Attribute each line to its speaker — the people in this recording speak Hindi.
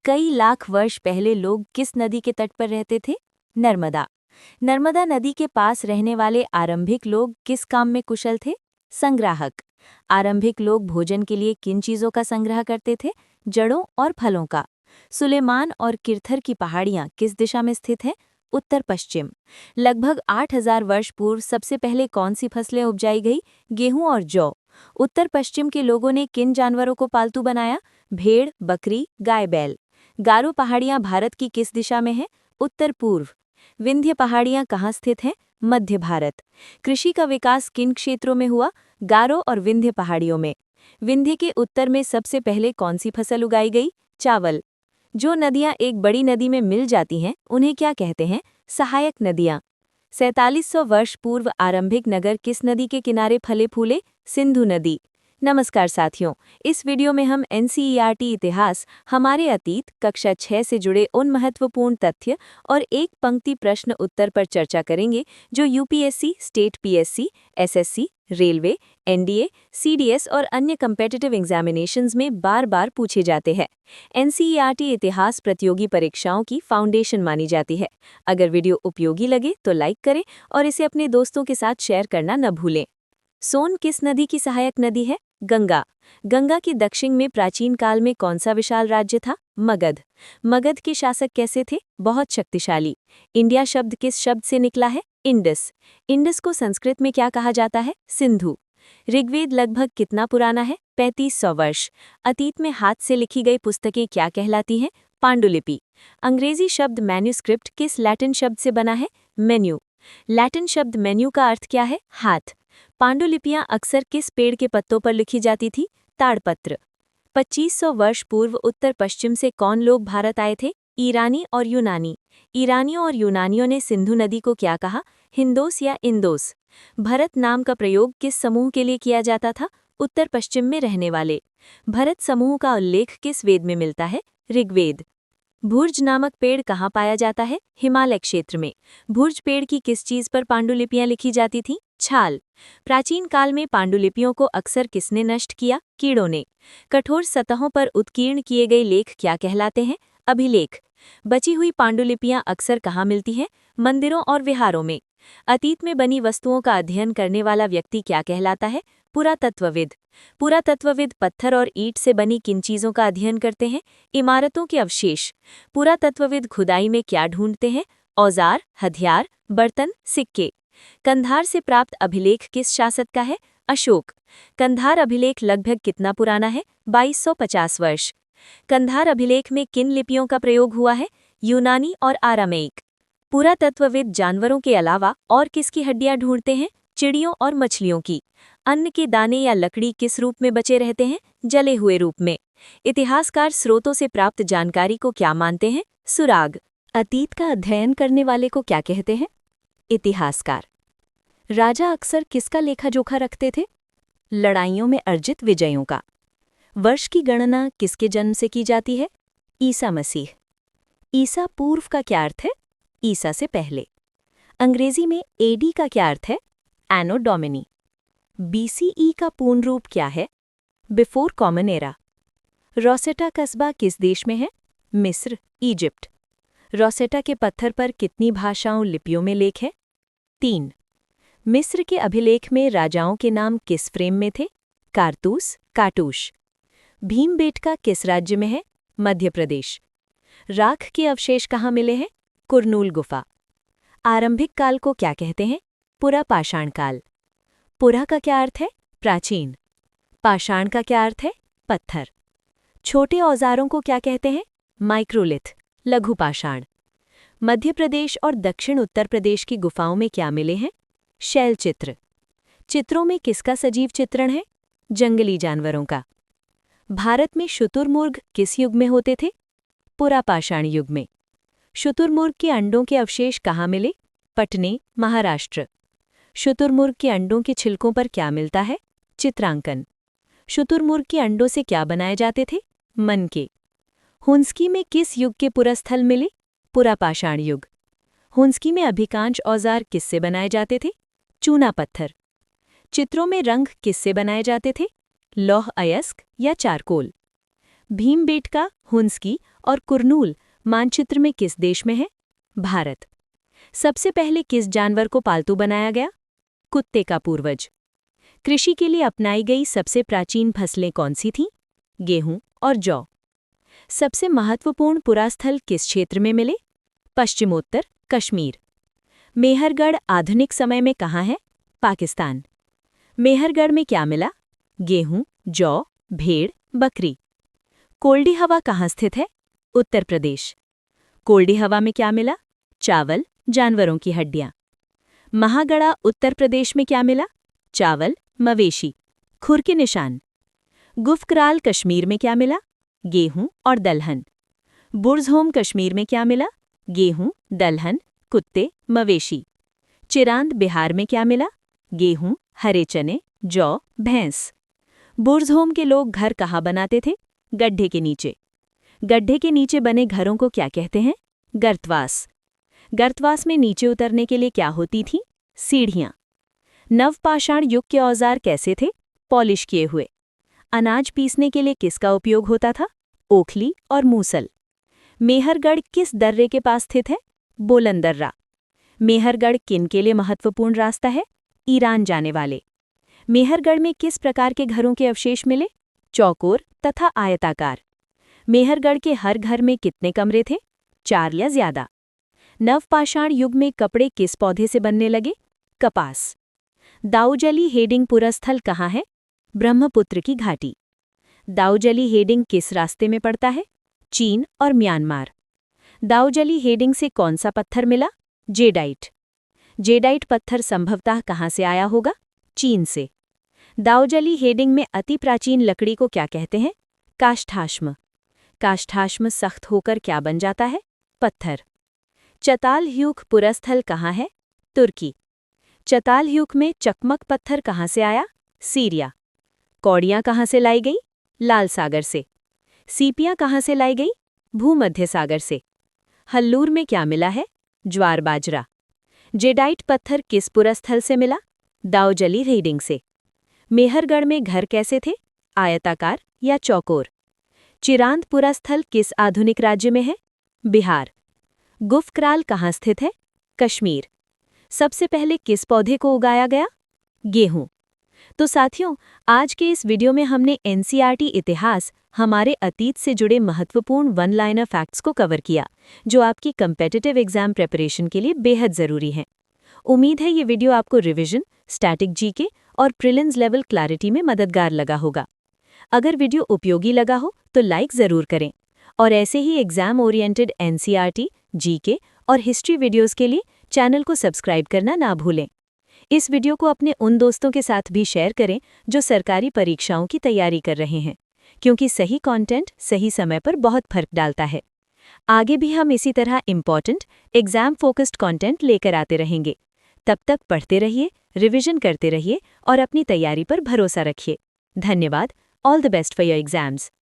Speaker 1: कई लाख वर्ष पहले लोग किस नदी के तट पर रहते थे? नर्मदा। नर्मदा नदी के पास रहने वाले आरंभिक लोग किस काम में कुशल थे? संग्राहक। आरंभिक लोग भोजन के लिए किन चीजों का संग्रह करते थे? जड़ों और फलों का। सुलेमान और किरथर की पहाड़ियां किस दिशा में स्थित हैं? उत्तर पश्चिम। लगभग 8000 वर्ष पूर्व सबसे पहले कौन सी फसलें उपजाई गई? गेहूं और जौ। उत्तर पश्चिम के लोगों ने किन जानवरों को पालतू बनाया? भेड़, बकरी, गाय, बैल। गारो पहाड़ियां भारत की किस दिशा में हैं? उत्तर पूर्व। विंध्य पहाड़ियां कहाँ स्थित हैं? मध्य भारत। कृषि का विकास किन क्षेत्रों में हुआ? गारो और विंध्य पहाड़ियों में। विंध्य के उत्तर में सबसे पहले कौन सी फसल उगाई गई? चावल। जो नदियां एक बड़ी नदी में मिल जाती हैं उन्हें क्या कहते हैं? सहायक नदियां। 4700 वर्ष पूर्व आरंभिक नगर किस नदी के किनारे फले फूले? सिंधु नदी। नमस्कार साथियों, इस वीडियो में हम एनसीईआरटी इतिहास, हमारे अतीत, कक्षा 6 से जुड़े उन महत्वपूर्ण तथ्य और एक पंक्ति प्रश्न उत्तर पर चर्चा करेंगे जो UPSC, state PSC, SSC, railway, NDA, CDS और अन्य कम्पिटिटिव एग्जामिनेशंस में बार बार पूछे जाते हैं। एनसीईआरटी इतिहास प्रतियोगी परीक्षाओं की फाउंडेशन मानी जाती है। अगर वीडियो उपयोगी लगे तो लाइक करें और इसे अपने दोस्तों के साथ शेयर करना न भूलें। सोन किस नदी की सहायक नदी है? गंगा। गंगा के दक्षिण में प्राचीन काल में कौन सा विशाल राज्य था? मगध। मगध के शासक कैसे थे? बहुत शक्तिशाली। इंडिया शब्द किस शब्द से निकला है? इंडस। इंडस को संस्कृत में क्या कहा जाता है? सिंधु। ऋग्वेद लगभग कितना पुराना है? 3500 वर्ष। अतीत में हाथ से लिखी गई पुस्तकें क्या कहलाती हैं? पांडुलिपि। अंग्रेजी शब्द मैन्यूस्क्रिप्ट किस लैटिन शब्द से बना है? मेन्यू। लैटिन शब्द मेन्यू का अर्थ क्या है? हाथ। पांडुलिपियां अक्सर किस पेड़ के पत्तों पर लिखी जाती थी? ताड़पत्र। 2500 वर्ष पूर्व उत्तर पश्चिम से कौन लोग भारत आए थे? ईरानी और यूनानी। ईरानियों और यूनानियों ने सिंधु नदी को क्या कहा? हिंदोस या इंदोस। भरत नाम का प्रयोग किस समूह के लिए किया जाता था? उत्तर पश्चिम में रहने वाले। भरत समूह का उल्लेख किस वेद में मिलता है? ऋग्वेद। भुर्ज नामक पेड़ कहाँ पाया जाता है? हिमालय क्षेत्र में। भुर्ज पेड़ की किस चीज पर पांडुलिपियां लिखी जाती थीं? छाल। प्राचीन काल में पांडुलिपियों को अक्सर किसने नष्ट किया? कीड़ों ने। कठोर सतहों पर उत्कीर्ण किए गए लेख क्या कहलाते हैं? अभिलेख। बची हुई पांडुलिपियां अक्सर कहाँ मिलती हैं? मंदिरों और विहारों में। अतीत में बनी वस्तुओं का अध्ययन करने वाला व्यक्ति क्या कहलाता है? पुरातत्वविद। पुरातत्वविद पत्थर और ईंट से बनी किन चीजों का अध्ययन करते हैं? इमारतों के अवशेष। पुरातत्वविद खुदाई में क्या ढूंढते हैं? औजार, हथियार, बर्तन, सिक्के। कंधार से प्राप्त अभिलेख किस शासक का है? अशोक। कंधार अभिलेख लगभग कितना पुराना है? 2250 वर्ष। कंधार अभिलेख में किन लिपियों का प्रयोग हुआ है? यूनानी और आरामेइक। पुरातत्वविद जानवरों के अलावा और किसकी हड्डियां ढूंढते हैं? चिड़ियों और मछलियों की। अन्न के दाने या लकड़ी किस रूप में बचे रहते हैं? जले हुए रूप में। इतिहासकार स्रोतों से प्राप्त जानकारी को क्या मानते हैं? सुराग। अतीत का अध्ययन करने वाले को क्या कहते हैं? इतिहासकार। राजा अक्सर किसका लेखा जोखा रखते थे? लड़ाइयों में अर्जित विजयों का। वर्ष की गणना किसके जन्म से की जाती है? ईसा मसीह। ईसा पूर्व का क्या अर्थ है? ईसा से पहले। अंग्रेजी में एडी का क्या अर्थ है? एनो डोमिनी। बीसीई का पूर्ण रूप क्या है? Before common era. रोसेटा कस्बा किस देश में है? मिस्र, इजिप्ट। रोसेटा के पत्थर पर कितनी भाषाओं लिपियों में लेख है? 3। मिस्र के अभिलेख में राजाओं के नाम किस फ्रेम में थे? कारतूस, काटूश। भीमबेटका किस राज्य में है? मध्य प्रदेश। राख के अवशेष कहाँ मिले हैं? कुरनूल गुफा। आरंभिक काल को क्या कहते हैं? पुरा पाषाण काल। पुरा का क्या अर्थ है? प्राचीन। पाषाण का क्या अर्थ है? पत्थर। छोटे औजारों को क्या कहते हैं? माइक्रोलिथ, लघु पाषाण। मध्य प्रदेश और दक्षिण उत्तर प्रदेश की गुफाओं में क्या मिले हैं? शैल चित्र। चित्रों में किसका सजीव चित्रण है? जंगली जानवरों का। भारत में शुतुरमुर्ग किस युग में होते थे? पुरापाषाण युग में। शुतुरमुर्ग के अंडों के अवशेष कहाँ मिले? पटने, महाराष्ट्र। शुतुरमुर्ग के अंडों के छिलकों पर क्या मिलता है? चित्रांकन। शुतुरमुर्ग के अंडों से क्या बनाए जाते थे? मनके। हुंसकी में किस युग के पुरास्थल मिले? पुरापाषाण युग। हुंसकी में अधिकांश औजार किससे बनाए जाते थे? चूना पत्थर। चित्रों में रंग किससे बनाए जाते थे? लौह अयस्क या चारकोल। भीमबेटका, हुंसकी और कुर्नूल मानचित्र में किस देश में है? भारत। सबसे पहले किस जानवर को पालतू बनाया गया? कुत्ते का पूर्वज। कृषि के लिए अपनाई गई सबसे प्राचीन फसलें कौन सी थीं? गेहूं और जौ। सबसे महत्वपूर्ण पुरास्थल किस क्षेत्र में मिले? पश्चिमोत्तर कश्मीर। मेहरगढ़ आधुनिक समय में कहाँ है? पाकिस्तान। मेहरगढ़ में क्या मिला? गेहूं, जौ, भेड़, बकरी। कोल्डी हवा कहाँ स्थित है? उत्तर प्रदेश। कोल्डी हवा में क्या मिला? चावल, जानवरों की हड्डियां। महागढ़ा उत्तर प्रदेश में क्या मिला? चावल, मवेशी, खुर के निशान। गुफकराल कश्मीर में क्या मिला? गेहूं और दलहन। बुर्ज़होम कश्मीर में क्या मिला? गेहूं, दलहन, कुत्ते, मवेशी। चिरांद बिहार में क्या मिला? गेहूं, हरे चने, जौ, भैंस। बुर्ज़होम के लोग घर कहाँ बनाते थे? गड्ढे के नीचे। गड्ढे के नीचे बने घरों को क्या कहते हैं? गर्तवास। गर्तवास में नीचे उतरने के लिए क्या होती थी? सीढ़ियाँ। नवपाषाण युग के औजार कैसे थे? पॉलिश किए हुए। अनाज पीसने के लिए किसका उपयोग होता था? ओखली और मूसल। मेहरगढ़ किस दर्रे के पास स्थित है? बोलन दर्रा। मेहरगढ़ किन के लिए महत्वपूर्ण रास्ता है? ईरान जाने वाले। मेहरगढ़ में किस प्रकार के घरों के अवशेष मिले? चौकोर तथा आयताकार। मेहरगढ़ के हर घर में कितने कमरे थे? 4 या ज्यादा। नवपाषाण युग में कपड़े किस पौधे से बनने लगे? कपास। दाऊजली हेडिंग पुरस्थल कहाँ है? ब्रह्मपुत्र की घाटी। दाऊजली हेडिंग किस रास्ते में पड़ता है? चीन और म्यांमार। दाऊजली हेडिंग से कौन सा पत्थर मिला? जेडाइट। जेडाइट पत्थर संभवतः कहाँ से आया होगा? चीन से। दाऊजली हेडिंग में अति प्राचीन लकड़ी को क्या कहते हैं? काष्ठाश्म। काष्ठाश्म सख्त होकर क्या बन जाता है? पत्थर। चतालह्यूक पुरस्थल कहाँ है? तुर्की। चतालह्यूक में चकमक पत्थर कहाँ से आया? सीरिया। कौड़ियाँ कहाँ से लाई गई? लाल सागर से। सीपियाँ कहाँ से लाई गई? भूमध्य सागर से। हल्लूर में क्या मिला है? ज्वार बाजरा। जेडाइट पत्थर किस पुरस्थल से मिला? दाऊजली हेडिंग से। मेहरगढ़ में घर कैसे थे? आयताकार या चौकोर। चिरांद पुरस्थल किस आधुनिक राज्य में है? बिहार। गुफकराल कहाँ स्थित है? कश्मीर। सबसे पहले किस पौधे को उगाया गया? गेहूं। तो साथियों, आज के इस वीडियो में हमने एनसीईआरटी इतिहास, हमारे अतीत से जुड़े महत्वपूर्ण वन लाइनर फैक्ट्स को कवर किया, जो आपकी कम्पिटिटिव एग्जाम प्रिपरेशन के लिए बेहद ज़रूरी हैं। उम्मीद है ये वीडियो आपको रिवीजन, स्टैटिक जीके और प्रीलिम्स लेवल क्लैरिटी में मददगार लगा होगा। अगर वीडियो उपयोगी लगा हो तो लाइक ज़रूर करें और ऐसे ही एग्जाम ओरिएंटेड एनसीईआरटी, जीके और हिस्ट्री वीडियोज़ के लिए चैनल को सब्सक्राइब करना ना भूलें। इस वीडियो को अपने उन दोस्तों के साथ भी शेयर करें जो सरकारी परीक्षाओं की तैयारी कर रहे हैं, क्योंकि सही कंटेंट सही समय पर बहुत फर्क डालता है। आगे भी हम इसी तरह इम्पॉर्टेंट एग्जाम फोकस्ड कंटेंट लेकर आते रहेंगे। तब तक पढ़ते रहिए, रिवीजन करते रहिए और अपनी तैयारी पर भरोसा रखिए। धन्यवाद। All the best for your exams.